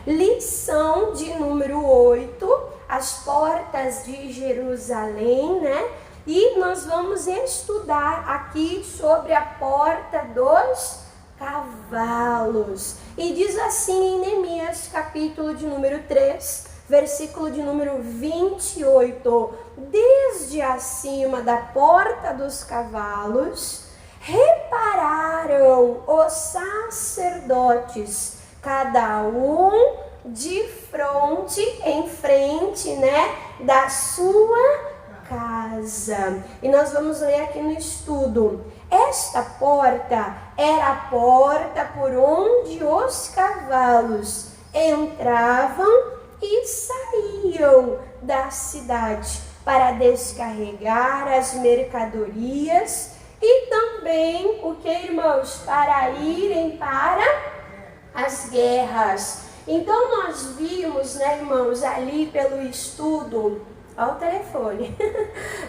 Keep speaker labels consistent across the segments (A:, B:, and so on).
A: Lição de número 8, as portas de Jerusalém, né? E nós vamos estudar aqui sobre a porta dos cavalos. E diz assim em Neemias, capítulo de número 3, versículo de número 28. Desde acima da porta dos cavalos, repararam os sacerdotes, cada um de frente, em frente, né, da sua casa. E nós vamos ler aqui no estudo. Esta porta era a porta por onde os cavalos entravam e saíam da cidade para descarregar as mercadorias e também, o que, irmãos? Para irem para as guerras. Então nós vimos, né, irmãos, ali pelo estudo, olha o telefone,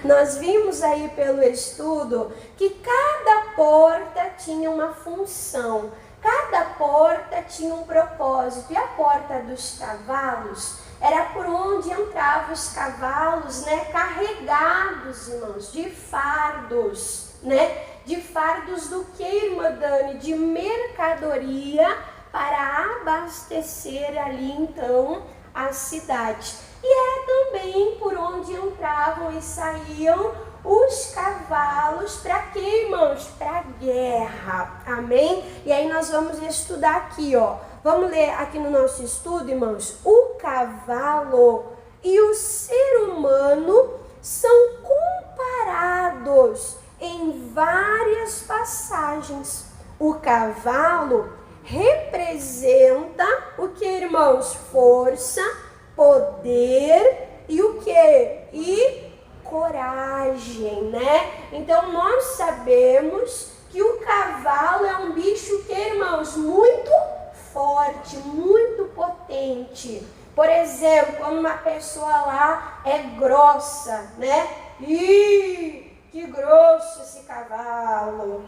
A: nós vimos aí pelo estudo que cada porta tinha uma função, cada porta tinha um propósito. E a porta dos cavalos era por onde entravam os cavalos, né, carregados, irmãos, de fardos, né, de fardos do que, irmã Dani? De mercadoria, para abastecer ali então a cidade. E era também por onde entravam e saíam os cavalos, para quê, irmãos? Para guerra, amém? E aí nós vamos estudar aqui, ó. Vamos ler aqui no nosso estudo, irmãos. O cavalo e o ser humano são comparados em várias passagens. O cavalo representa o que, irmãos? Força, poder e o que? E coragem, né? Então nós sabemos que o cavalo é um bicho que, irmãos, muito forte, muito potente. Por exemplo, quando uma pessoa lá é grossa, né? Que grosso esse cavalo.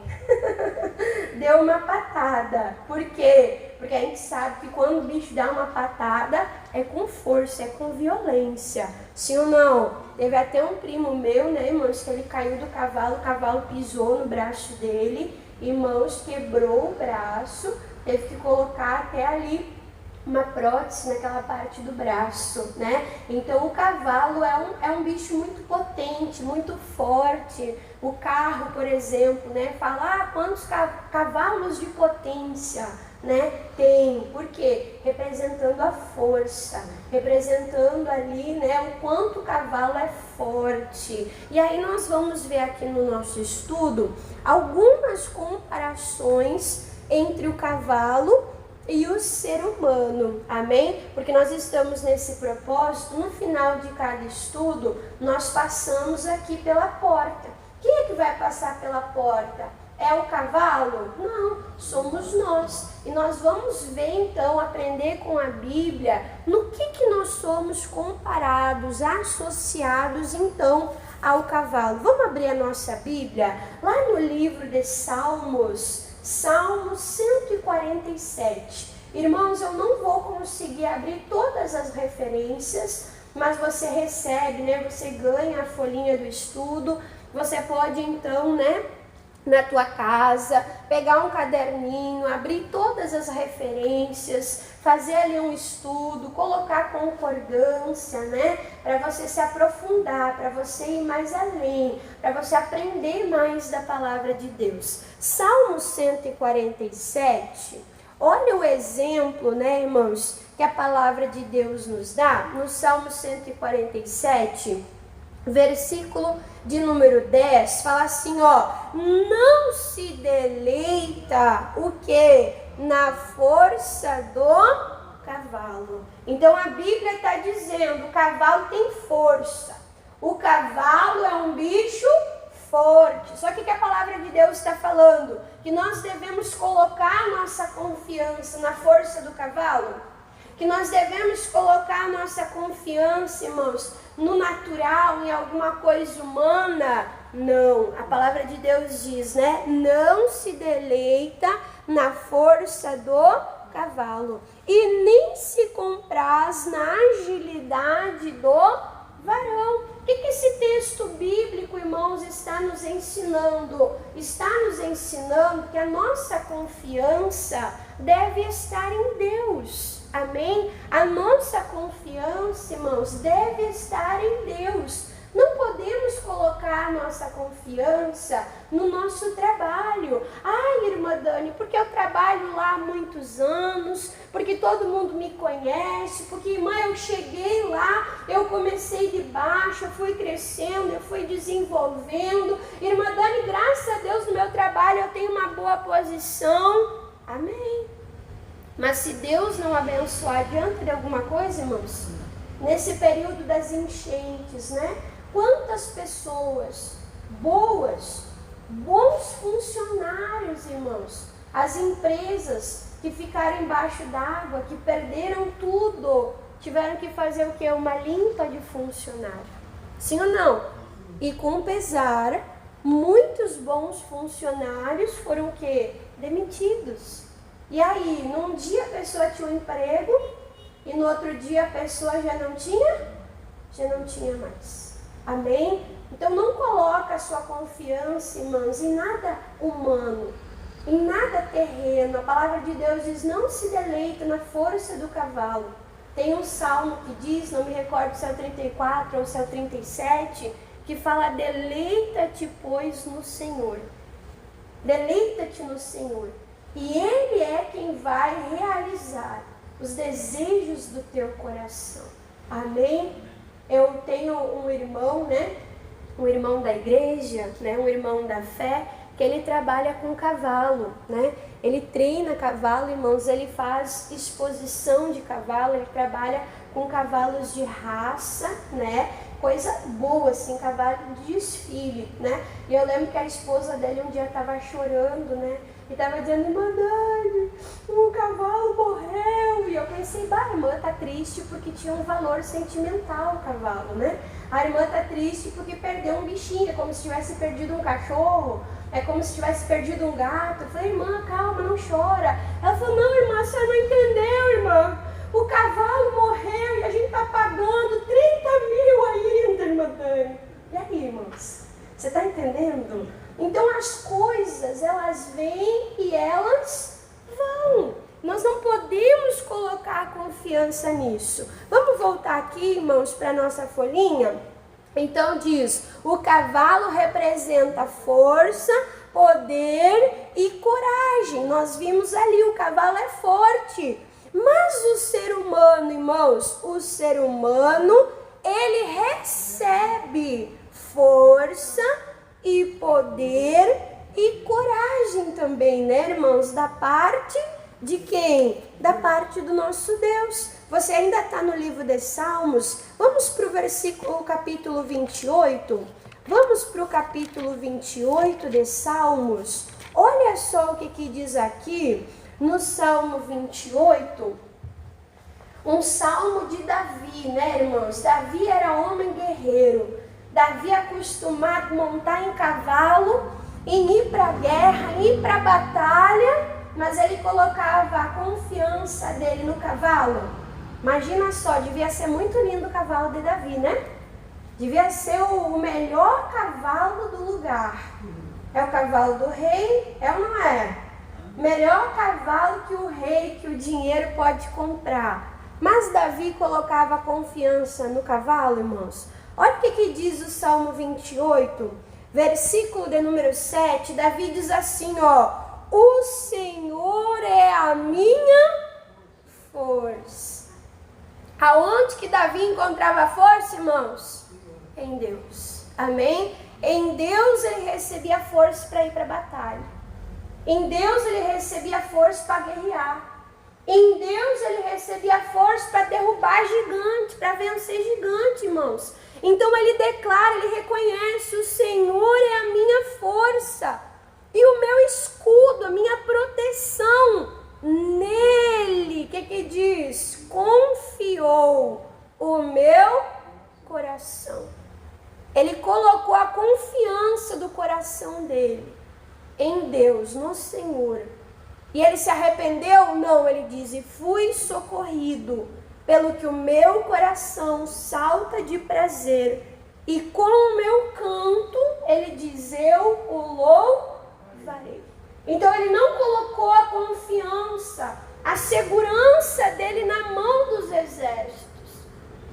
A: Deu uma patada. Por quê? Porque a gente sabe que quando o bicho dá uma patada, é com força, é com violência. Sim ou não? Teve até um primo meu, né, irmãos, que ele caiu do cavalo, o cavalo pisou no braço dele, irmãos, quebrou o braço, teve que colocar até ali uma prótese naquela parte do braço, né? Então o cavalo é um bicho muito potente, muito forte. O carro, por exemplo, né? Fala, quantos cavalos de potência, né? Tem. Por quê? Representando a força, representando ali, né? O quanto o cavalo é forte. E aí nós vamos ver aqui no nosso estudo algumas comparações entre o cavalo e o ser humano, amém? Porque nós estamos nesse propósito. No final de cada estudo, nós passamos aqui pela porta. Quem é que vai passar pela porta? É o cavalo? Não, somos nós. E nós vamos ver então, aprender com a Bíblia, no que nós somos comparados, associados então ao cavalo. Vamos abrir a nossa Bíblia lá no livro de Salmos, Salmo 147. Irmãos, eu não vou conseguir abrir todas as referências, mas você recebe, né? Você ganha a folhinha do estudo. Você pode então, né, na tua casa, pegar um caderninho, abrir todas as referências, fazer ali um estudo, colocar concordância, né, para você se aprofundar, para você ir mais além, para você aprender mais da palavra de Deus. Salmo 147, olha o exemplo, né, irmãos, que a palavra de Deus nos dá. No Salmo 147, versículo de número 10, fala assim, ó: não se deleita o que? Na força do cavalo. Então a Bíblia está dizendo, o cavalo tem força, o cavalo é um bicho forte. Só que a palavra de Deus está falando que nós devemos colocar nossa confiança na força do cavalo, que nós devemos colocar nossa confiança, irmãos, no natural, em alguma coisa humana. Não, a palavra de Deus diz, né? Não se deleita na força do cavalo, e nem compraz na agilidade do varão. O que esse texto bíblico, irmãos, está nos ensinando? Está nos ensinando que a nossa confiança deve estar em Deus. Amém? A nossa confiança, irmãos, deve estar em Deus. Não podemos colocar nossa confiança no nosso trabalho. Ai, irmã Dani, porque eu trabalho lá há muitos anos, porque todo mundo me conhece, porque, irmã, eu cheguei lá, eu comecei de baixo, eu fui crescendo, eu fui desenvolvendo. Irmã Dani, graças a Deus no meu trabalho eu tenho uma boa posição. Amém. Mas se Deus não abençoar, adianta de alguma coisa, irmãos? Nesse período das enchentes, né? Quantas pessoas boas, bons funcionários, irmãos, as empresas que ficaram embaixo d'água, que perderam tudo, tiveram que fazer o quê? Uma limpa de funcionário. Sim ou não? E com pesar, muitos bons funcionários foram o quê? Demitidos. E aí, num dia a pessoa tinha um emprego e no outro dia a pessoa já não tinha mais. Amém? Então não coloca a sua confiança, irmãos, em nada humano, em nada terreno. A palavra de Deus diz, não se deleita na força do cavalo. Tem um salmo que diz, não me recordo se é o 34 ou se é o 37, que fala, deleita-te, pois, no Senhor. Deleita-te no Senhor. E Ele é quem vai realizar os desejos do teu coração. Amém? Eu tenho um irmão, né? Um irmão da igreja, né? Um irmão da fé, que ele trabalha com cavalo, né? Ele treina cavalo, irmãos, ele faz exposição de cavalo, ele trabalha com cavalos de raça, né? Coisa boa, assim, cavalo de desfile, né? E eu lembro que a esposa dele um dia estava chorando, né? E estava dizendo, irmã Dani, um cavalo morreu. E eu pensei, a irmã tá triste porque tinha um valor sentimental o cavalo, né? A irmã tá triste porque perdeu um bichinho, é como se tivesse perdido um cachorro, é como se tivesse perdido um gato. Eu falei, irmã, calma, não chora. Ela falou, não, irmã, a senhora não entendeu, irmã. O cavalo morreu e a gente tá pagando 30 mil ainda, irmã Dani. E aí, irmãos, você tá entendendo? Então as coisas, elas vêm e elas vão. Nós não podemos colocar a confiança nisso. Vamos voltar aqui, irmãos, para a nossa folhinha? Então diz, o cavalo representa força, poder e coragem. Nós vimos ali, o cavalo é forte. Mas o ser humano, irmãos, o ser humano, ele recebe força e poder e coragem também, né, irmãos? Da parte de quem? Da parte do nosso Deus. Você ainda está no livro de Salmos? Vamos para o capítulo 28? Vamos para o capítulo 28 de Salmos. Olha só o que diz aqui no Salmo 28. Um salmo de Davi, né, irmãos? Davi era homem guerreiro. Davi acostumado a montar em cavalo, em ir para a guerra, em ir para a batalha, mas ele colocava a confiança dele no cavalo. Imagina só, devia ser muito lindo o cavalo de Davi, né? Devia ser o melhor cavalo do lugar. É o cavalo do rei, é ou não é? Melhor cavalo que o rei, que o dinheiro pode comprar. Mas Davi colocava a confiança no cavalo, irmãos. Olha o que diz o Salmo 28, versículo de número 7. Davi diz assim, ó, o Senhor é a minha força. Aonde que Davi encontrava força, irmãos? Em Deus. Amém? Em Deus ele recebia força para ir para a batalha. Em Deus ele recebia força para guerrear. Em Deus ele recebia força para derrubar gigante, para vencer gigante, irmãos. Então ele declara, ele reconhece, o Senhor é a minha força e o meu escudo, a minha proteção. Nele, o que diz? Confiou o meu coração. Ele colocou a confiança do coração dele em Deus, no Senhor. E ele se arrependeu? Não, ele diz, e fui socorrido. pelo que o meu coração salta de prazer, e com o meu canto, ele diz, eu o louvarei. Então ele não colocou a confiança, a segurança dele na mão dos exércitos.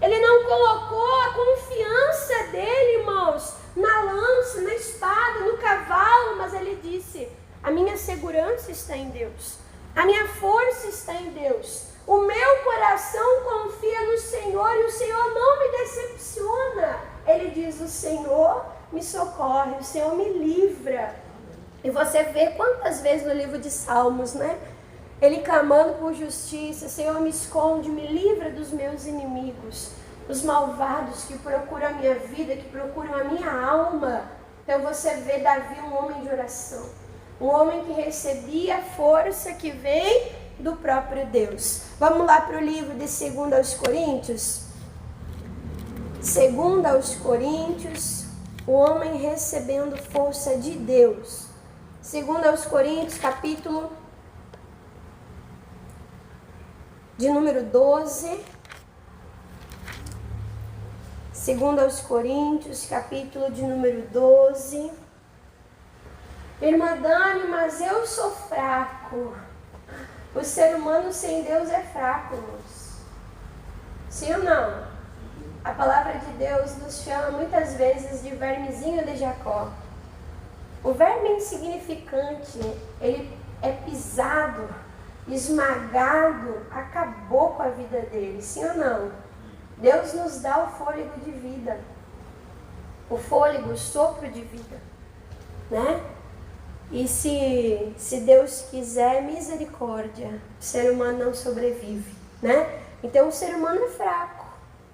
A: Ele não colocou a confiança dele, irmãos, na lança, na espada, no cavalo, mas ele disse, a minha segurança está em Deus. A minha força está em Deus. O meu coração confia no Senhor e o Senhor não me decepciona. Ele diz, o Senhor me socorre, o Senhor me livra. E você vê quantas vezes no livro de Salmos, né? Ele clamando por justiça, Senhor me esconde, me livra dos meus inimigos, os malvados que procuram a minha vida, que procuram a minha alma. Então você vê Davi, um homem de oração, um homem que recebia a força que vem do próprio Deus. Vamos lá para o livro de 2 aos Coríntios. 2 aos Coríntios, o homem recebendo força de Deus. 2 aos Coríntios, capítulo de número 12. 2 aos Coríntios, capítulo de número 12. Irmã Dani, mas eu sou fraco. O ser humano sem Deus é fraco, irmãos. Sim ou não? A palavra de Deus nos chama muitas vezes de vermezinho de Jacó. O verme insignificante, ele é pisado, esmagado, acabou com a vida dele. Sim ou não? Deus nos dá o fôlego de vida. O fôlego, o sopro de vida, né? E se Deus quiser, misericórdia, o ser humano não sobrevive, né? Então o ser humano é fraco,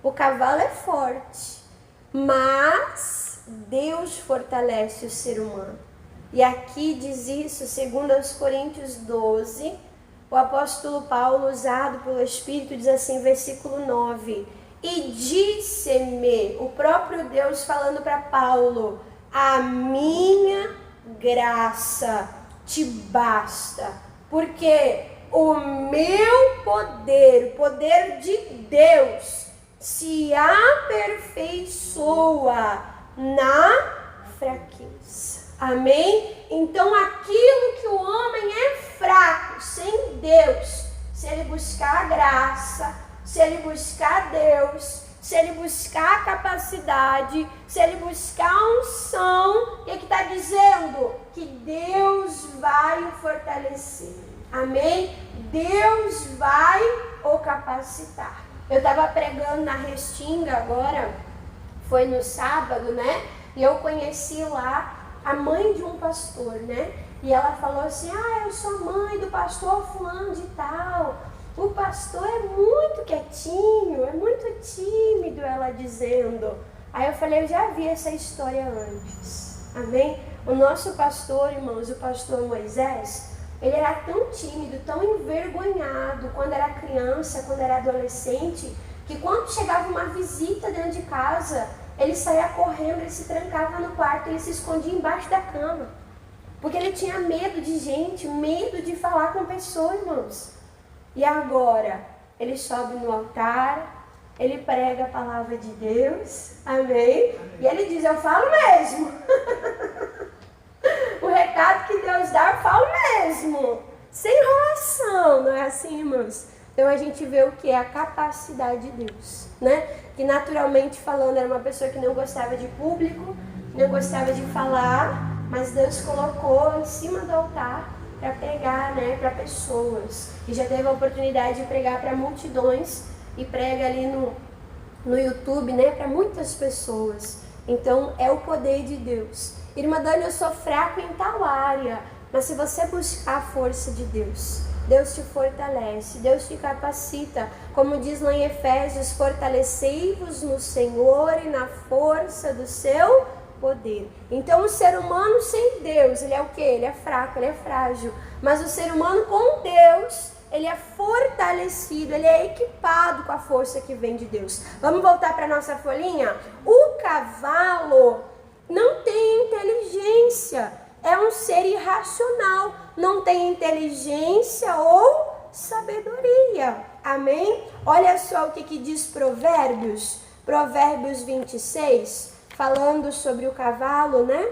A: o cavalo é forte, mas Deus fortalece o ser humano. E aqui diz isso, 2 Coríntios 12, o apóstolo Paulo, usado pelo Espírito, diz assim, versículo 9, e disse-me, o próprio Deus falando para Paulo, a minha graça te basta, porque o meu poder, o poder de Deus, se aperfeiçoa na fraqueza. Amém? Então aquilo que o homem é fraco, sem Deus, se ele buscar a graça, se ele buscar Deus, se ele buscar a capacidade, se ele buscar a unção, o que está dizendo? Que Deus vai o fortalecer. Amém? Deus vai o capacitar. Eu estava pregando na Restinga agora, foi no sábado, né? E eu conheci lá a mãe de um pastor, né? E ela falou assim, eu sou mãe do pastor fulano de tal. O pastor é muito quietinho, é muito tímido, ela dizendo. Aí eu falei, eu já vi essa história antes. Amém? O nosso pastor, irmãos, o pastor Moisés, ele era tão tímido, tão envergonhado quando era criança, quando era adolescente, que quando chegava uma visita dentro de casa, ele saía correndo, ele se trancava no quarto, ele se escondia embaixo da cama. Porque ele tinha medo de gente, medo de falar com pessoas, irmãos. E agora, ele sobe no altar, ele prega a palavra de Deus, amém? E ele diz, eu falo mesmo. O recado que Deus dá, eu falo mesmo. Sem enrolação, não é assim, irmãos? Então a gente vê o que é a capacidade de Deus, né? Que naturalmente falando, era uma pessoa que não gostava de público, não gostava de falar, mas Deus colocou em cima do altar para pregar, né, para pessoas. E já teve a oportunidade de pregar para multidões e prega ali no YouTube, né, para muitas pessoas. Então é o poder de Deus. Irmã Dani, eu sou fraco em tal área, mas se você buscar a força de Deus, Deus te fortalece, Deus te capacita. Como diz lá em Efésios, fortalecei-vos no Senhor e na força do seu poder. Então o ser humano sem Deus, ele é o quê? Ele é fraco, ele é frágil. Mas o ser humano com Deus, ele é fortalecido, ele é equipado com a força que vem de Deus. Vamos voltar para a nossa folhinha? O cavalo não tem inteligência, é um ser irracional, não tem inteligência ou sabedoria. Amém? Olha só o que diz Provérbios. Provérbios 26, falando sobre o cavalo, né?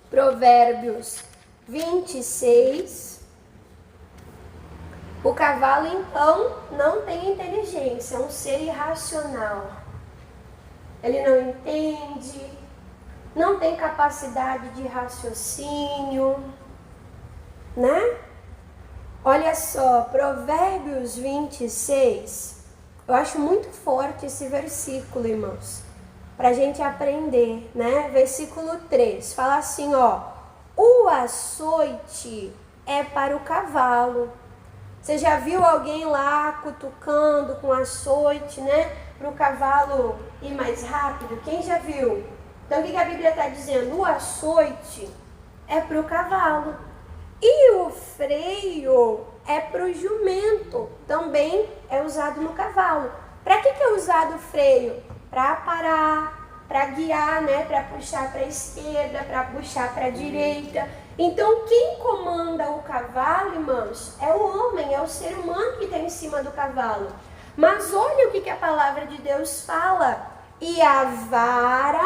A: Provérbios 26. O cavalo, então, não tem inteligência, é um ser irracional. Ele não entende, não tem capacidade de raciocínio, né? Olha só, Provérbios 26, eu acho muito forte esse versículo, irmãos, para a gente aprender, né? Versículo 3, fala assim, ó, o açoite é para o cavalo. Você já viu alguém lá cutucando com açoite, né? Para o cavalo ir mais rápido? Quem já viu? Então o que a Bíblia está dizendo? O açoite é para o cavalo. E o freio é para o jumento. Também é usado no cavalo. Para que é usado o freio? Para parar, para guiar, né? Para puxar para a esquerda, para puxar para a direita. Então, quem comanda o cavalo, irmãos, é o homem, é o ser humano que está em cima do cavalo. Mas olha o que a palavra de Deus fala. E a vara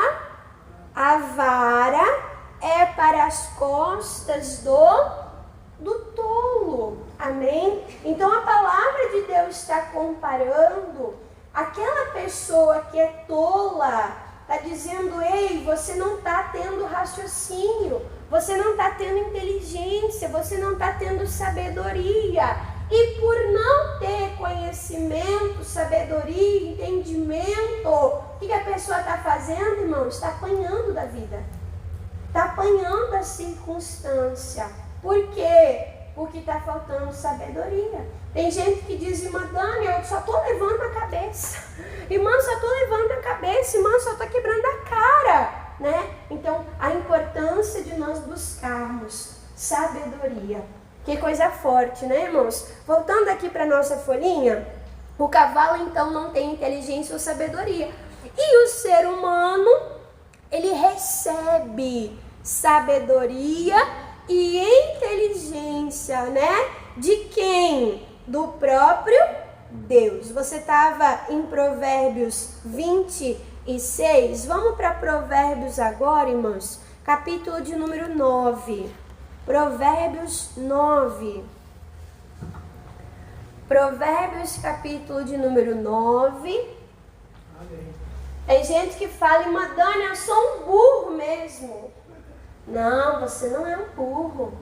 A: é para as costas do tolo. Amém? Então, a palavra de Deus está comparando aquela pessoa que é tola, está dizendo, ei, você não está tendo raciocínio, você não está tendo inteligência, você não está tendo sabedoria. E por não ter conhecimento, sabedoria, entendimento, o que a pessoa está fazendo, irmãos? Está apanhando da vida. Está apanhando a circunstância. Por quê? Porque está faltando sabedoria. Tem gente que diz, irmã Dani, eu só estou levando a cabeça. Irmã, só estou levando a cabeça. Irmã, só estou quebrando a cara. Né? Então, a importância de nós buscarmos sabedoria. Que coisa forte, né, irmãos? Voltando aqui para a nossa folhinha, o cavalo, então, não tem inteligência ou sabedoria. E o ser humano, ele recebe sabedoria e inteligência, né? De quem? Do próprio Deus. Você estava em Provérbios 26. Vamos para Provérbios agora, irmãos. Capítulo de número 9. Provérbios 9. Provérbios, capítulo de número 9. Amém. Tem gente que fala, irmã Dani, eu sou um burro mesmo. Não, você não é um burro.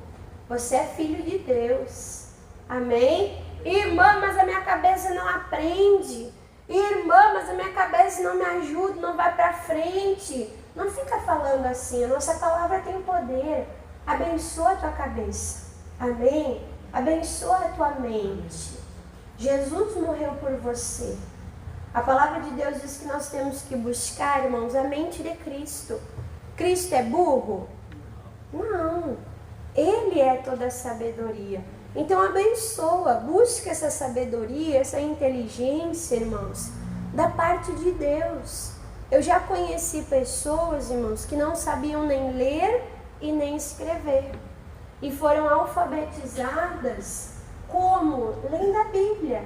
A: Você é filho de Deus. Amém? Irmã, mas a minha cabeça não aprende. Irmã, mas a minha cabeça não me ajuda, não vai para frente. Não fica falando assim. A nossa palavra tem poder. Abençoa a tua cabeça. Amém? Abençoa a tua mente. Jesus morreu por você. A palavra de Deus diz que nós temos que buscar, irmãos, a mente de Cristo. Cristo é burro? Não. Ele é toda a sabedoria. Então abençoa, busca essa sabedoria, essa inteligência, irmãos, da parte de Deus. Eu já conheci pessoas, irmãos, que não sabiam nem ler e nem escrever. E foram alfabetizadas como? Lendo a Bíblia.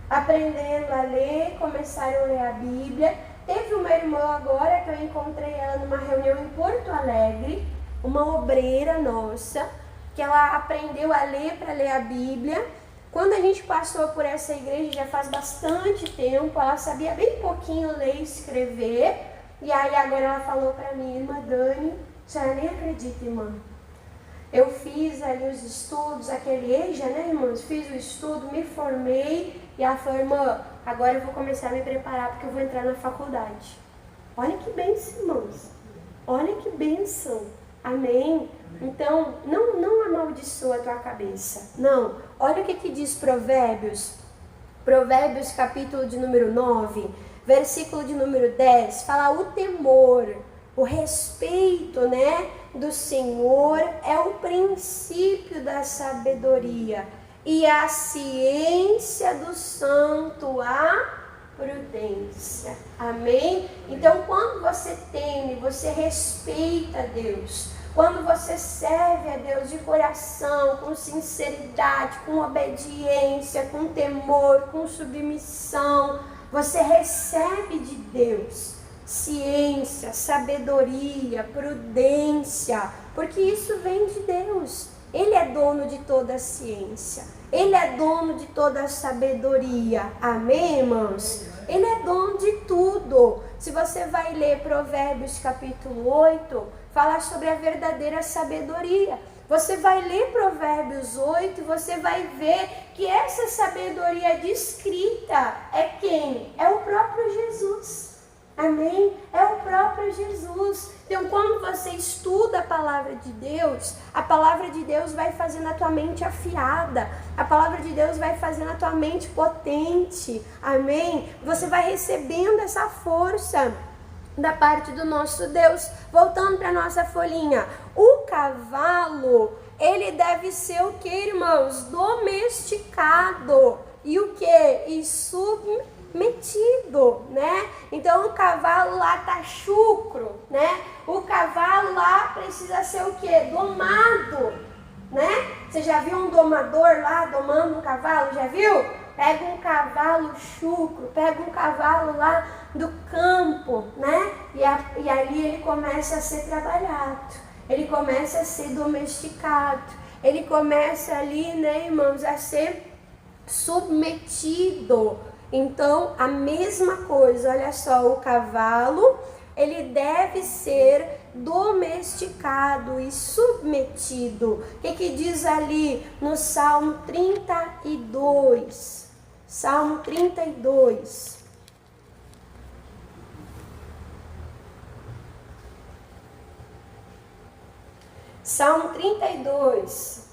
A: Aprendendo a ler, começaram a ler a Bíblia. Teve uma irmã agora que eu encontrei ela numa reunião em Porto Alegre, uma obreira nossa, que ela aprendeu a ler para ler a Bíblia. Quando a gente passou por essa igreja, já faz bastante tempo, ela sabia bem pouquinho ler e escrever. E aí agora ela falou para mim, irmã Dani, a senhora nem acredita, irmã. Eu fiz ali os estudos, aquele EJA, né, irmãos? Fiz o estudo, me formei. E ela falou, irmã, agora eu vou começar a me preparar porque eu vou entrar na faculdade. Olha que bênção, irmãos. Olha que bênção. Amém? Então, não amaldiçoa a tua cabeça. Não. Olha o que diz Provérbios. Provérbios, capítulo de número 9, versículo de número 10. Fala o temor, o respeito, né, do Senhor é o princípio da sabedoria. E a ciência do santo, a prudência. Amém? Então, quando você teme, você respeita Deus, Quando você serve a Deus de coração, com sinceridade, com obediência, com temor, com submissão, você recebe de Deus ciência, sabedoria, prudência, porque isso vem de Deus. Ele é dono de toda a ciência, Ele é dono de toda a sabedoria. Amém, irmãos? Ele é dono de tudo. Se você vai ler Provérbios capítulo 8, fala sobre a verdadeira sabedoria. Você vai ler Provérbios 8 e você vai ver que essa sabedoria descrita é quem? É o próprio Jesus. Amém? É o próprio Jesus. Então, quando você estuda a palavra de Deus vai fazendo a tua mente afiada. A palavra de Deus vai fazendo a tua mente potente. Amém? Você vai recebendo essa força da parte do nosso Deus. Voltando para a nossa folhinha. O cavalo, ele deve ser o que, irmãos? Domesticado. E o que? E submetido, né? Então o cavalo lá tá chucro, né? O cavalo lá precisa ser o que? Domado, né? Você já viu um domador lá domando um cavalo? Já viu? Pega um cavalo chucro, pega um cavalo lá do campo, né? E ali ele começa a ser trabalhado, ele começa a ser domesticado, ele começa ali, né, irmãos, a ser submetido. Então, a mesma coisa, olha só, o cavalo, ele deve ser domesticado e submetido. O que diz ali no Salmo 32? Salmo 32. Salmo 32.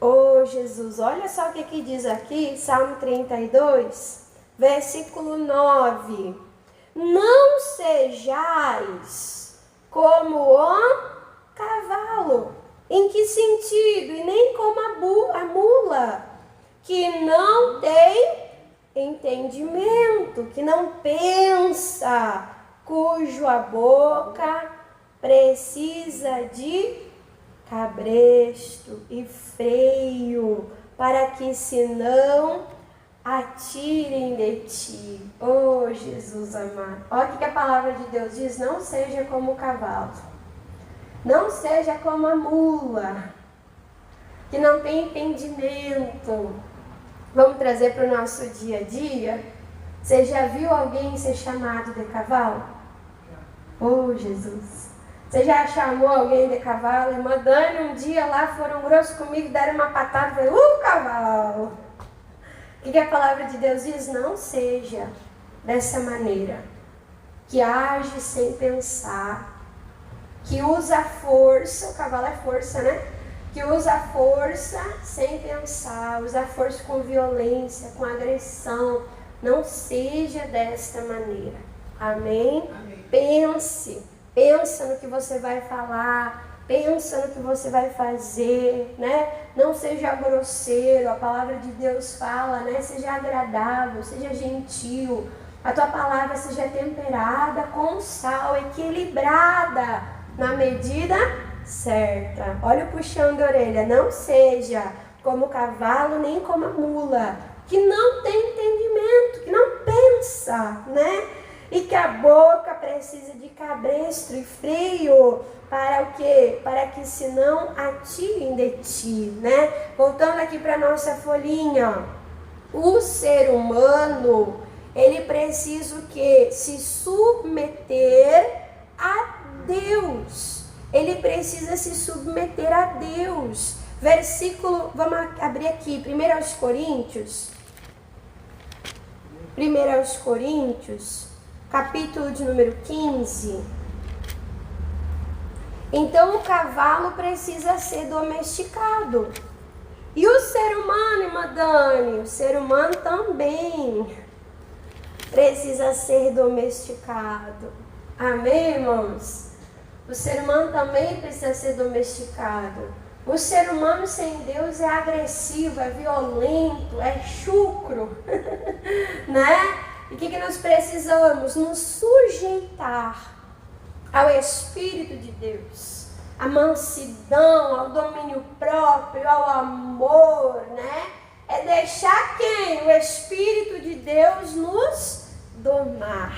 A: Oh, Jesus, olha só o que diz aqui, Salmo 32, versículo 9. Não sejais como o cavalo. Em que sentido? E nem como a mula, que não tem entendimento, que não pensa, cujo a boca precisa de cabresto e freio, para que se não atirem de ti. Oh, Jesus amado. Olha o que a palavra de Deus diz: não seja como o cavalo, não seja como a mula, que não tem entendimento. Vamos trazer para o nosso dia a dia. Você já viu alguém ser chamado de cavalo? Oh, Jesus. Você já chamou alguém de cavalo? Irmã Dani, um dia lá foram grossos comigo, deram uma patada e falei, cavalo! O que a palavra de Deus diz? Não seja dessa maneira, que age sem pensar, que usa força, o cavalo é força, né? Que usa força sem pensar, usa força com violência, com agressão. Não seja desta maneira. Amém? Amém. Pensa no que você vai falar, pensa no que você vai fazer, né? Não seja grosseiro, a palavra de Deus fala, né? Seja agradável, seja gentil, a tua palavra seja temperada com sal, equilibrada, na medida certa. Olha o puxão de orelha, não seja como o cavalo nem como a mula, que não tem entendimento, que não pensa, né? E que a boca precisa de cabresto e freio, para o quê? Para que se não atirem de ti, né? Voltando aqui para nossa folhinha, o ser humano, ele precisa o quê? Se submeter a Deus. Ele precisa se submeter a Deus. Versículo, vamos abrir aqui, 1 Coríntios, capítulo de número 15. Então o cavalo precisa ser domesticado. E o ser humano, irmã Dani, o ser humano também precisa ser domesticado. Amém, irmãos? O ser humano também precisa ser domesticado. O ser humano sem Deus é agressivo, é violento, é chucro, né? E o que nós precisamos? Nos sujeitar ao Espírito de Deus, à mansidão, ao domínio próprio, ao amor, né? É deixar quem? O Espírito de Deus nos domar.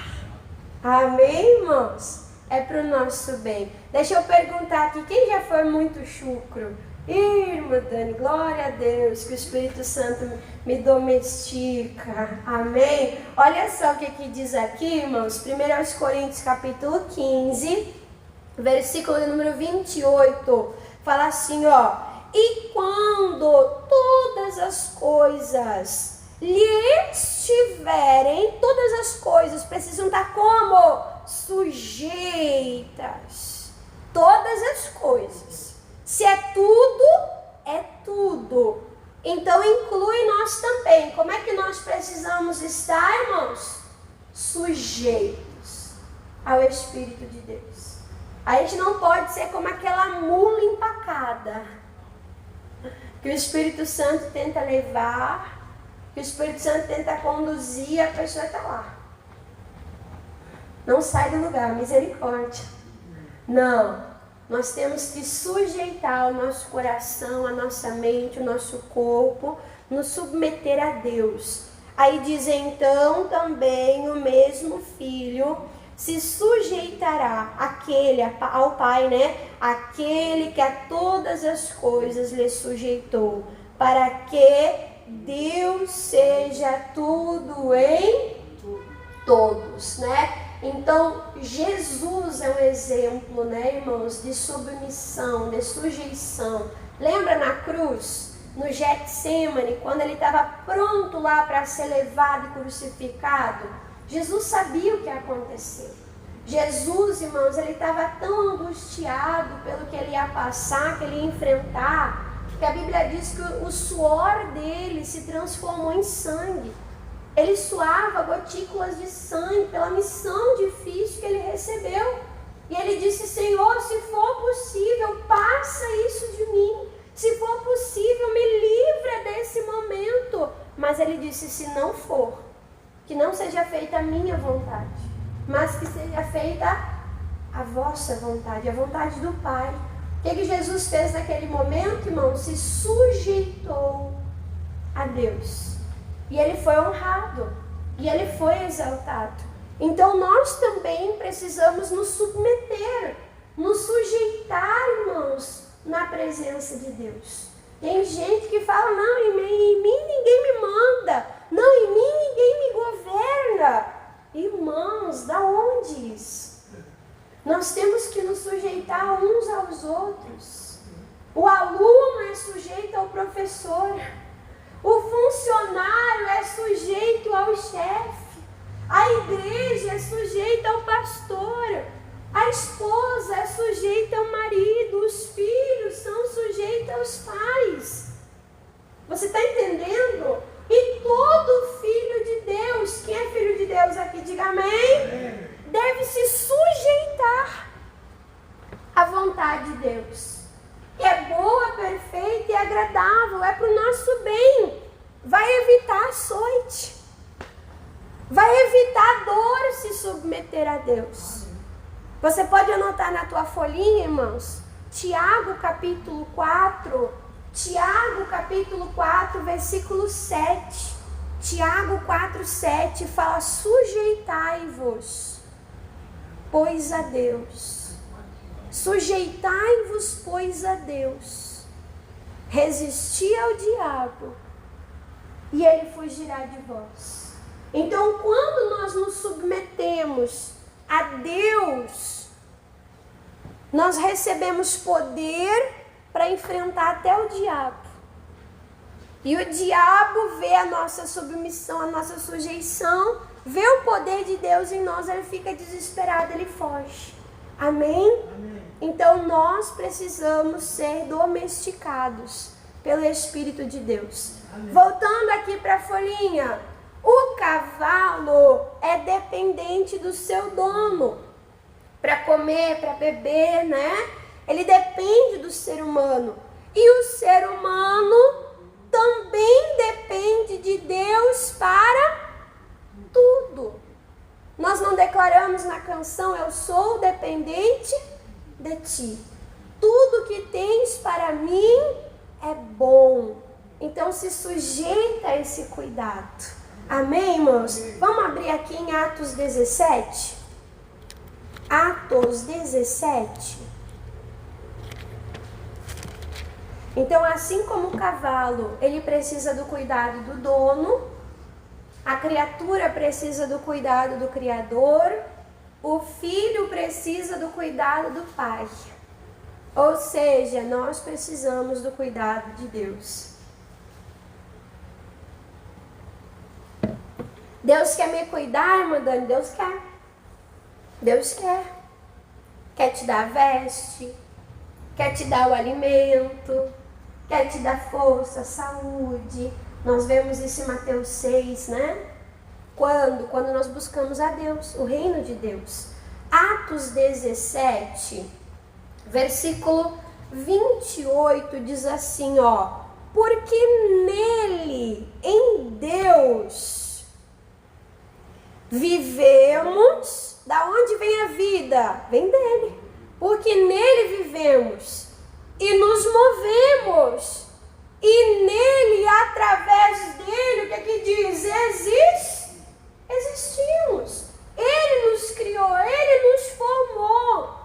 A: Amém, irmãos? É para o nosso bem. Deixa eu perguntar aqui, quem já foi muito chucro? Irmã Dani, glória a Deus, que o Espírito Santo me domestica. Amém? Olha só o que diz aqui, irmãos. 1 Coríntios capítulo 15, versículo número 28. Fala assim, ó. E quando todas as coisas lhe estiverem, todas as coisas precisam estar como? Sujeitas. Todas as coisas. Se é tudo, é tudo. Então inclui nós também. Como é que nós precisamos estar, irmãos? Sujeitos ao Espírito de Deus. A gente não pode ser como aquela mula empacada, que o Espírito Santo tenta levar, que o Espírito Santo tenta conduzir e a pessoa está lá. Não sai do lugar, misericórdia. Não. Nós temos que sujeitar o nosso coração, a nossa mente, o nosso corpo, nos submeter a Deus. Aí diz então também o mesmo filho se sujeitará ao Pai, né? Aquele que a todas as coisas lhe sujeitou, para que Deus seja tudo em todos, né? Então, Jesus é um exemplo, né, irmãos, de submissão, de sujeição. Lembra na cruz, no Getsemane, quando ele estava pronto lá para ser levado e crucificado? Jesus sabia o que ia acontecer. Jesus, irmãos, ele estava tão angustiado pelo que ele ia passar, que ele ia enfrentar, que a Bíblia diz que o suor dele se transformou em sangue. Ele suava gotículas de sangue pela missão difícil que ele recebeu. E ele disse, Senhor, se for possível, passa isso de mim. Se for possível, me livra desse momento. Mas ele disse, se não for, que não seja feita a minha vontade, mas que seja feita a vossa vontade, a vontade do Pai. O que Jesus fez naquele momento, irmão? Se sujeitou a Deus. E ele foi honrado. E ele foi exaltado. Então nós também precisamos nos submeter, nos sujeitar, irmãos, na presença de Deus. Tem gente que fala, não, em mim ninguém me manda. Não, em mim ninguém me governa. Irmãos, da onde isso? Nós temos que nos sujeitar uns aos outros. O aluno é sujeito ao professor. O funcionário é sujeito ao chefe. A igreja é sujeita ao pastor. A esposa é sujeita ao marido. Os filhos são sujeitos aos pais. Você está entendendo? E todo filho de Deus, quem é filho de Deus aqui, diga amém, deve se sujeitar à vontade de Deus, que é boa, perfeita e agradável, é para o nosso bem. Vai evitar açoite, vai evitar dor se submeter a Deus. Você pode anotar na tua folhinha, irmãos, Tiago capítulo 4, versículo 7. Tiago 4, 7 fala, sujeitai-vos, pois a Deus. Sujeitai-vos, pois a Deus. Resisti ao diabo, e ele fugirá de vós. Então, quando nós nos submetemos a Deus, nós recebemos poder para enfrentar até o diabo. E o diabo vê a nossa submissão, a nossa sujeição, vê o poder de Deus em nós, ele fica desesperado, ele foge. Amém? Amém. Então nós precisamos ser domesticados pelo Espírito de Deus. Amém. Voltando aqui para a folhinha, o cavalo é dependente do seu dono para comer, para beber, né? Ele depende do ser humano. E o ser humano também depende de Deus para tudo. Nós não declaramos na canção, eu sou dependente de ti. Tudo que tens para mim é bom. Então se sujeita a esse cuidado. Amém, irmãos? Vamos abrir aqui em Atos 17. Atos 17. Então, assim como o cavalo, ele precisa do cuidado do dono, a criatura precisa do cuidado do Criador, o filho precisa do cuidado do Pai. Ou seja, nós precisamos do cuidado de Deus. Deus quer me cuidar, irmã Dani? Deus quer. Deus quer. Quer te dar a veste, quer te dar o alimento, quer te dar força, saúde. Nós vemos isso em Mateus 6, né? Quando nós buscamos a Deus, o reino de Deus. Atos 17, versículo 28 diz assim, ó: porque nele, em Deus, vivemos. Da onde vem a vida? Vem dele. Porque nele vivemos e nos movemos. E nele, através dele, o que aqui diz? Existimos. Ele nos criou, ele nos formou.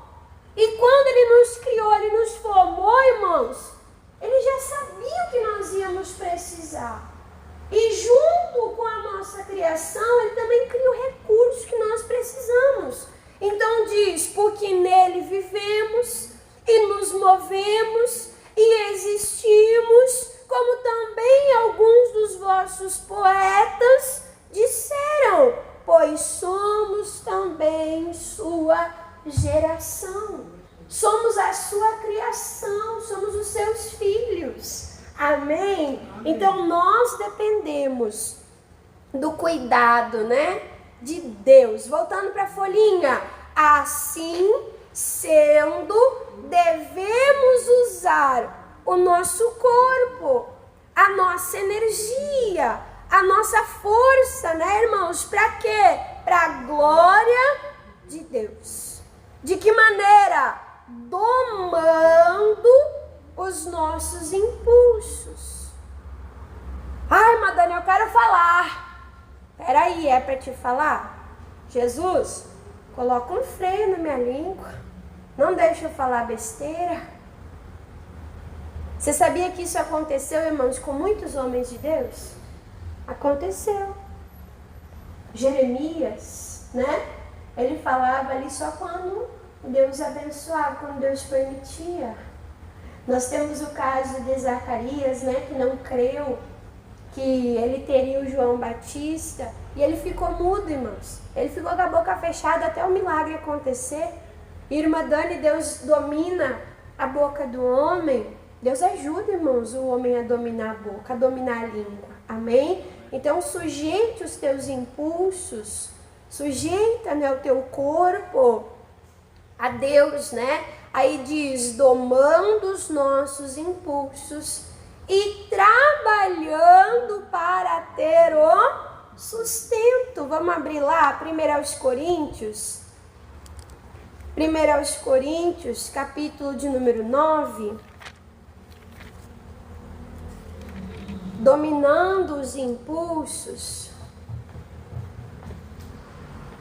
A: E quando ele nos criou, ele nos formou, irmãos, ele já sabia o que nós íamos precisar. E junto com a nossa criação, ele também cria o recurso que nós precisamos. Então diz, porque nele vivemos e nos movemos e existimos, como também alguns dos vossos poetas disseram, pois somos também sua geração. Somos a sua criação, somos os seus filhos. Amém? Então nós dependemos do cuidado, né, de Deus. Voltando para a folhinha. Assim sendo, devemos usar o nosso corpo, a nossa energia, a nossa força, né, irmãos? Para quê? Para a glória de Deus. De que maneira? Domando os nossos impulsos. Ai, Madani, eu quero falar. Peraí, é para te falar? Jesus, coloca um freio na minha língua. Não deixa eu falar besteira. Você sabia que isso aconteceu, irmãos, com muitos homens de Deus? Aconteceu. Jeremias, né? Ele falava ali só quando Deus abençoava, quando Deus permitia. Nós temos o caso de Zacarias, né, que não creu que ele teria o João Batista, e ele ficou mudo, irmãos. Ele ficou com a boca fechada até o milagre acontecer. Irmã Dani, Deus domina a boca do homem. Deus ajuda, irmãos, o homem a dominar a boca, a dominar a língua. Amém? Então, sujeite os teus impulsos, sujeita, né, o teu corpo a Deus, né? Aí diz, domando os nossos impulsos e trabalhando para ter o sustento. Vamos abrir lá, 1 Coríntios. 1 Coríntios, capítulo de número 9. Dominando os impulsos.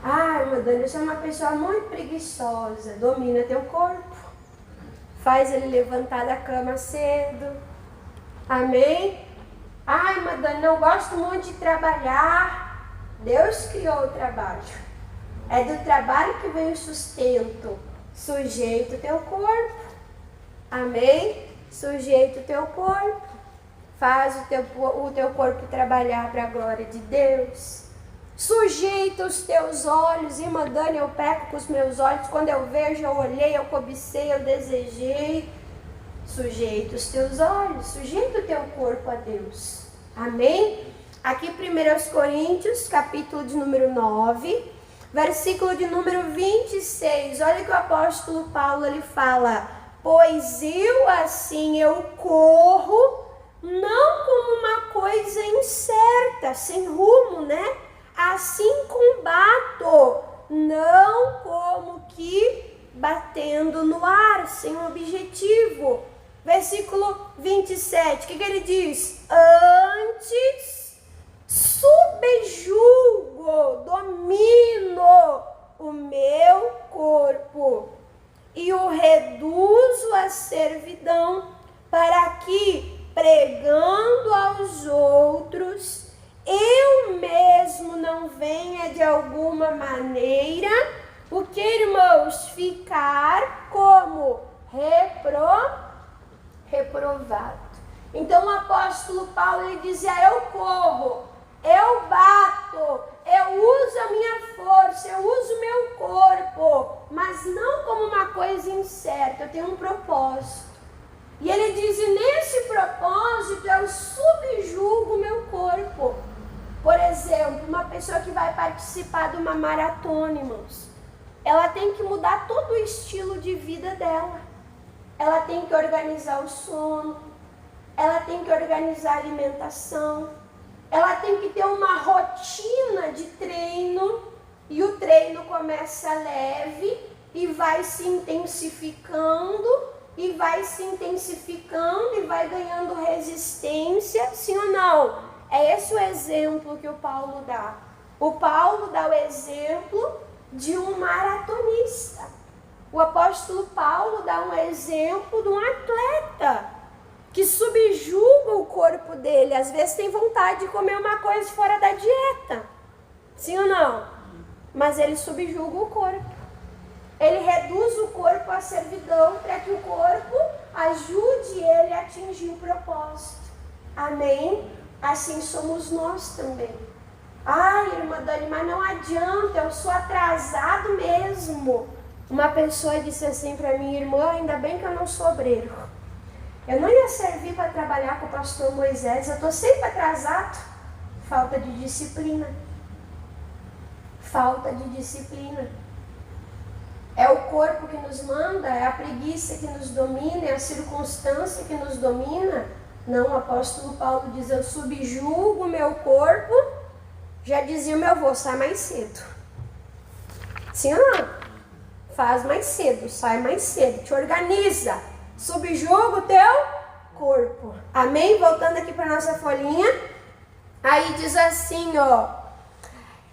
A: Ai, meu Deus, você é uma pessoa muito preguiçosa. Domina teu corpo. Faz ele levantar da cama cedo. Amém? Ai, Madonna, não gosto muito de trabalhar. Deus criou o trabalho. É do trabalho que vem o sustento. Sujeita o teu corpo. Amém? Sujeita o teu corpo. Faz o teu corpo trabalhar para a glória de Deus. Sujeita os teus olhos. Irmã Dani, eu peco com os meus olhos. Quando eu vejo, eu olhei, eu cobicei, eu desejei. Sujeita os teus olhos. Sujeita o teu corpo a Deus. Amém? Aqui 1 Coríntios, capítulo de número 9, versículo de número 26. Olha que o apóstolo Paulo, ele fala: pois eu assim, eu corro, não como uma coisa incerta, sem rumo, né? Assim combato, não como que batendo no ar, sem um objetivo. Versículo 27, o que ele diz? Antes subjugo, domino o meu corpo e o reduzo à servidão, para que, pregando aos outros, eu mesmo não venha de alguma maneira, o que, irmãos? Ficar como reprovado. Então o apóstolo Paulo, ele dizia: eu corro, eu bato, eu uso a minha força, eu uso o meu corpo, mas não como uma coisa incerta, eu tenho um propósito. E ele diz: e nesse propósito eu subjugo o meu corpo. Por exemplo, uma pessoa que vai participar de uma maratona, irmãos, ela tem que mudar todo o estilo de vida dela. Ela tem que organizar o sono, ela tem que organizar a alimentação, ela tem que ter uma rotina de treino, e o treino começa leve e vai se intensificando, e vai ganhando resistência, sim ou não? É esse o exemplo que o Paulo dá. O Paulo dá o exemplo de um maratonista. O apóstolo Paulo dá um exemplo de um atleta que subjuga o corpo dele. Às vezes tem vontade de comer uma coisa fora da dieta. Sim ou não? Mas ele subjuga o corpo. Ele reduz o corpo à servidão para que o corpo ajude ele a atingir o propósito. Amém? Assim somos nós também. Ai, irmã Dani, mas não adianta, eu sou atrasado mesmo. Uma pessoa disse assim para mim: irmã, ainda bem que eu não sou obreiro. Eu não ia servir para trabalhar com o pastor Moisés, eu estou sempre atrasado. Falta de disciplina. Falta de disciplina. É o corpo que nos manda, é a preguiça que nos domina, é a circunstância que nos domina. Não, o apóstolo Paulo diz: eu subjugo o meu corpo. Já dizia o meu avô: sai mais cedo. Sim ou não? Faz mais cedo, sai mais cedo, te organiza. Subjuga o teu corpo. Amém? Voltando aqui para nossa folhinha. Aí diz assim, ó: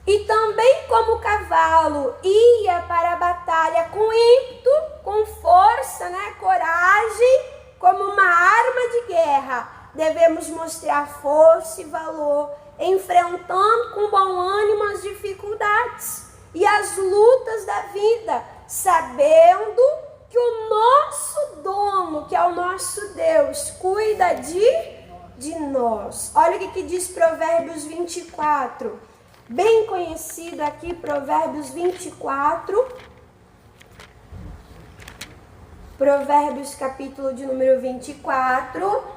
A: e também como o cavalo ia para a batalha com ímpeto, com força, né, coragem, como uma arma de guerra, devemos mostrar força e valor, enfrentando com bom ânimo as dificuldades e as lutas da vida, sabendo que o nosso dono, que é o nosso Deus, cuida de nós. Olha o que diz Provérbios 24, bem conhecido aqui, Provérbios 24, Provérbios capítulo de número 24.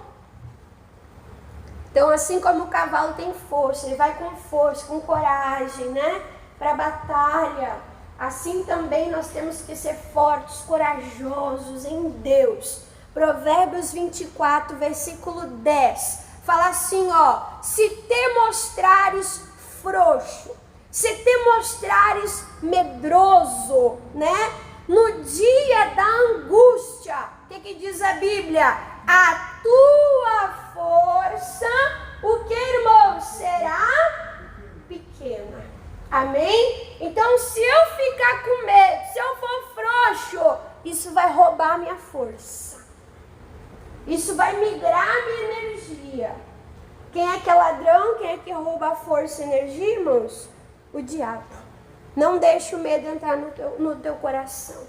A: Então, assim como o cavalo tem força, ele vai com força, com coragem, né, para a batalha, assim também nós temos que ser fortes, corajosos em Deus. Provérbios 24, versículo 10, fala assim, ó: se te mostrares frouxo, se te mostrares medroso, né, no dia da angústia, o que diz a Bíblia? A tua força, o que, irmão? Será pequena. Amém? Então, se eu ficar com medo, se eu for frouxo, isso vai roubar a minha força. Isso vai migrar a minha energia. Quem é que é ladrão? Quem é que rouba a força e a energia, irmãos? O diabo. Não deixe o medo entrar no teu coração.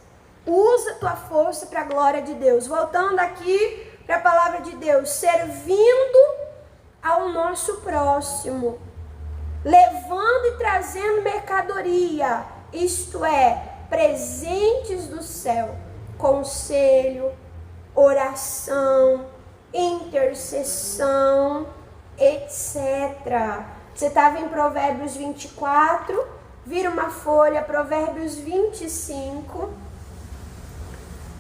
A: Usa a tua força para a glória de Deus. Voltando aqui para a palavra de Deus. Servindo ao nosso próximo. Levando e trazendo mercadoria. Isto é, presentes do céu. Conselho, oração, intercessão, etc. Você estava em Provérbios 24... Vira uma folha, Provérbios 25.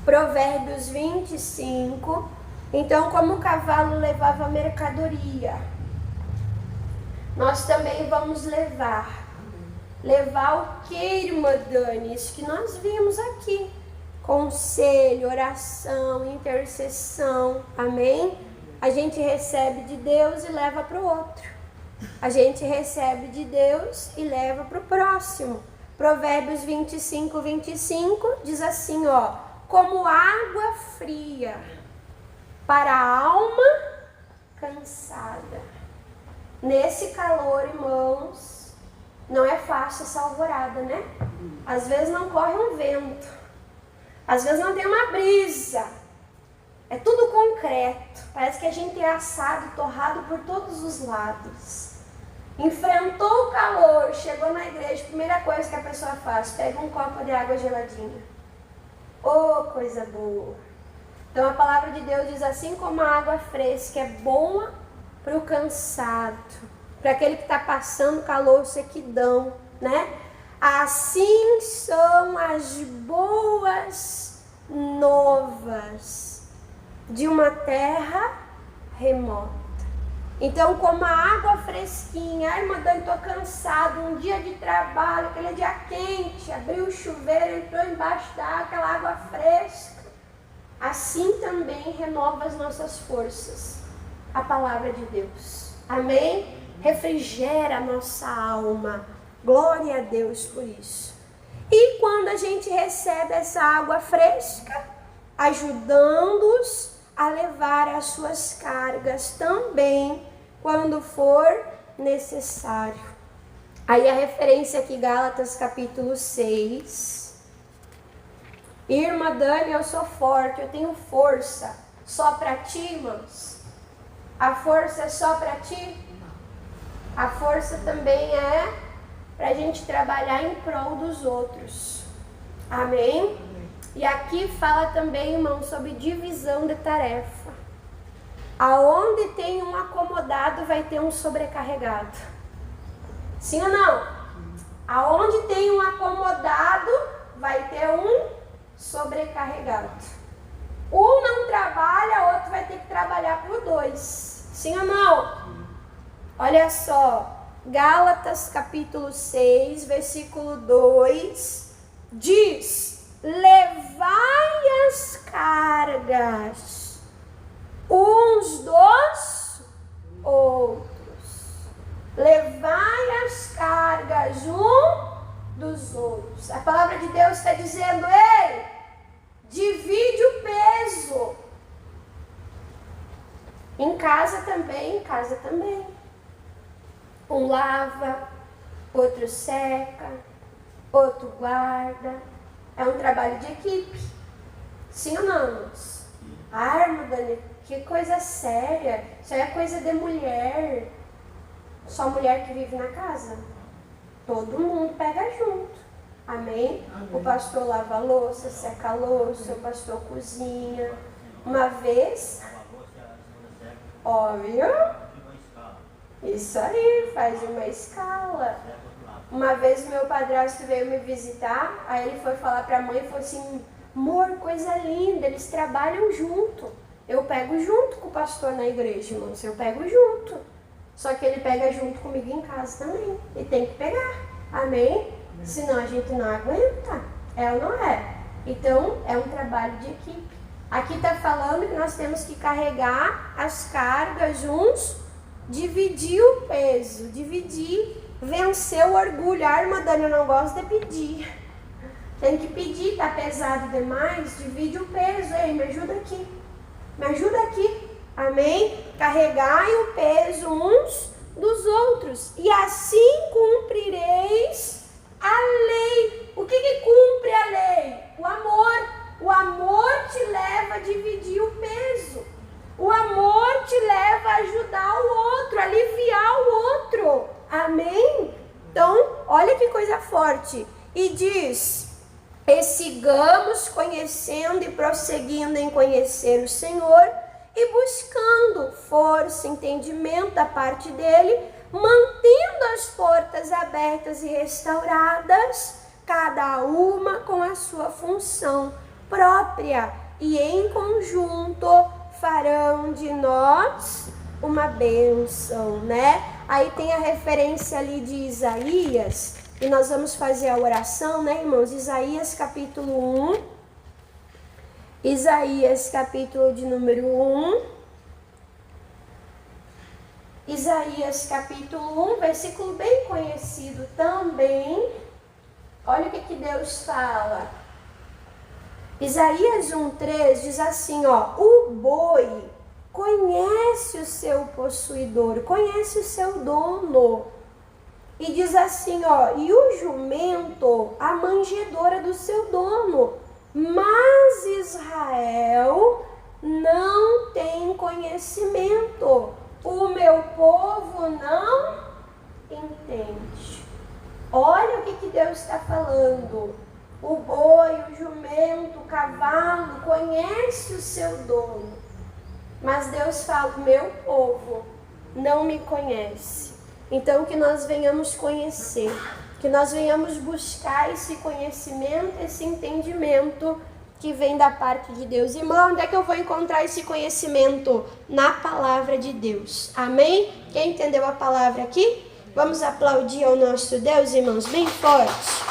A: Provérbios 25. Então, como o cavalo levava mercadoria, nós também vamos levar Levar o que, irmã Dani? Isso que nós vimos aqui. Conselho, oração, intercessão, amém? A gente recebe de Deus e leva para o outro. A gente recebe de Deus e leva para o próximo. Provérbios 25, 25 diz assim, ó: como água fria para a alma cansada. Nesse calor, irmãos, não é fácil essa alvorada, né? Às vezes não corre um vento, às vezes não tem uma brisa, é tudo concreto, parece que a gente é assado, torrado por todos os lados. Enfrentou o calor, chegou na igreja, primeira coisa que a pessoa faz, pega um copo de água geladinha. Oh, coisa boa! Então a palavra de Deus diz assim como a água fresca é boa para o cansado, para aquele que está passando calor, sequidão, né? Assim são as boas novas de uma terra remota. Então, como a água fresquinha, ai, irmã Dani, estou cansado, um dia de trabalho, aquele dia quente, abriu o chuveiro, entrou embaixo da água, aquela água fresca. Assim também renova as nossas forças, a palavra de Deus. Amém? Refrigera a nossa alma. Glória a Deus por isso. E quando a gente recebe essa água fresca, ajudando-os a levar as suas cargas também, quando for necessário. Aí a referência aqui, Gálatas capítulo 6. Irmã Dani, eu sou forte, eu tenho força. Só para ti, irmãos? A força é só para ti? A força também é para a gente trabalhar em prol dos outros. Amém? E aqui fala também, irmão, sobre divisão de tarefa. Aonde tem um acomodado, vai ter um sobrecarregado. Sim ou não? Aonde tem um acomodado, vai ter um sobrecarregado. Um não trabalha, outro vai ter que trabalhar por dois. Sim ou não? Olha só, Gálatas capítulo 6, versículo 2, diz: levai as cargas uns dos outros. Levai as cargas dos outros. A palavra de Deus está dizendo, ei, divide o peso. Em casa também. Um lava, outro seca, outro guarda. É um trabalho de equipe. Sim ou não, irmãos? Ah, irmã Dani, que coisa séria. Isso aí é coisa de mulher. Só mulher que vive na casa? Todo mundo pega junto. Amém? Amém. O pastor lava a louça, seca a louça, o pastor cozinha. Uma vez... Olha... Isso aí, faz uma escala. Uma vez o meu padrasto veio me visitar, aí ele foi falar para a mãe e falou assim, amor, coisa linda, eles trabalham junto. Eu pego junto com o pastor na igreja, irmãos, eu pego junto. Só que ele pega junto comigo em casa também, e tem que pegar, amém? Senão a gente não aguenta, é ou não é? Então, é um trabalho de equipe. Aqui está falando que nós temos que carregar as cargas uns, dividir o peso, vencer o orgulho. Ah, irmã Dani, eu não gosto de pedir. Tem que pedir, tá pesado demais, divide o peso. Ei, me ajuda aqui. Amém? Carregai o peso uns dos outros, e assim cumprireis a lei. O que cumpre a lei? O amor. O amor te leva a dividir o peso. O amor te leva a ajudar o outro, a aliviar o outro. Amém? Então, olha que coisa forte. E diz, e sigamos conhecendo e prosseguindo em conhecer o Senhor e buscando força, entendimento da parte dele, mantendo as portas abertas e restauradas, cada uma com a sua função própria, e em conjunto farão de nós uma bênção, né? Aí tem a referência ali de Isaías, E nós vamos fazer a oração, né, irmãos? Isaías capítulo 1. Isaías capítulo de número 1. Isaías capítulo 1, versículo bem conhecido também. Olha o que Deus fala. Isaías 1,3 diz assim, ó: o boi conhece o seu possuidor, conhece o seu dono. E diz assim, ó: e o jumento, a manjedoura do seu dono. Mas Israel não tem conhecimento. O meu povo não entende. Olha o que Deus está falando. O boi, o jumento, o cavalo conhece o seu dono. Mas Deus fala: o meu povo não me conhece. Então que nós venhamos conhecer, que nós venhamos buscar esse conhecimento, esse entendimento que vem da parte de Deus. Irmão, onde é que eu vou encontrar esse conhecimento? Na palavra de Deus. Amém? Quem entendeu a palavra aqui? Vamos aplaudir ao nosso Deus, irmãos, bem forte.